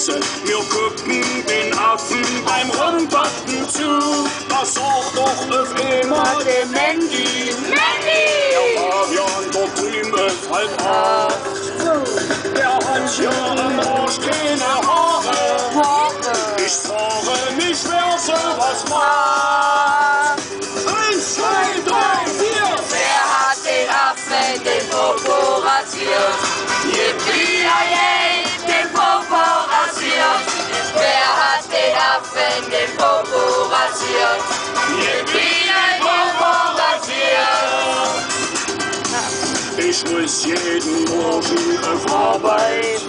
Wiese. Wir gucken den Affen beim Rumbacken zu. Das sagt doch auf einmal der Mandy. Der Fabian, der Prime, fällt auf. Der hat ja am Arsch keine Haare. Ich frage mich, wer sowas macht. 1, 2, 3, 4. Wer hat den Affen den Popo rasiert? Yippie, den Popo rasiert. Wer hat den Affen den Popo rasiert? Yippie, den Popo rasiert. Ich muss jeden Morgen auf Arbeit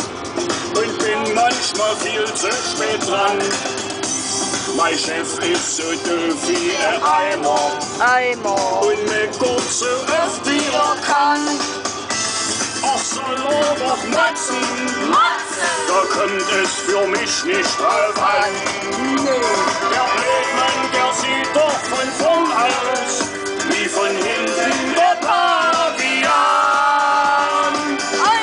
und bin manchmal viel zu spät dran. Mein Chef ist so doof wie ein Eimer und meckert so oft wie kann. Ach, soll er doch motzen, da kommt es für mich nicht drauf an. Der Blödmann, der sieht doch von vorn aus wie von hinten der Pavian.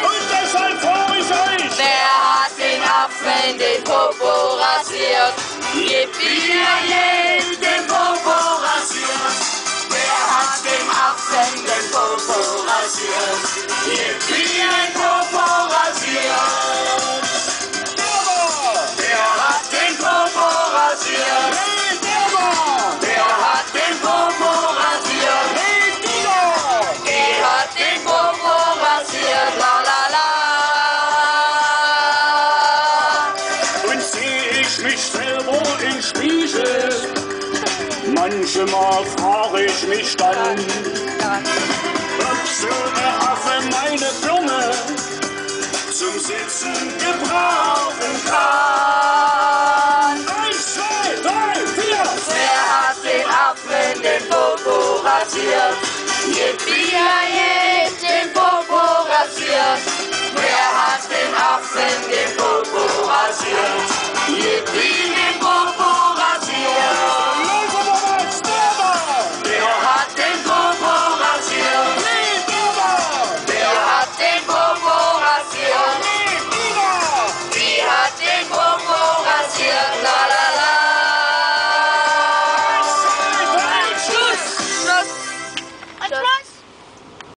Und deshalb frage ich euch, wer hat den Affen den Popo rasiert? Yippie, den Popo rasiert. Wer hat den Affen den Popo rasiert? Yippie, den Popo rasiert. Wer hat den Popo rasiert? Wer hat den Popo rasiert? Die hat den Popo rasiert, la la la. und seh ich mich selber im Spiegel, manchmal frage ich mich dann, ob so ein Affe meine Birne zum Sitzen gebrauchen kann. 1, 2, 3, 4. Wer hat den Affen den Popo rasiert? Yippie, den Popo rasiert. Wer hat den Affen den Popo rasiert? Yippie,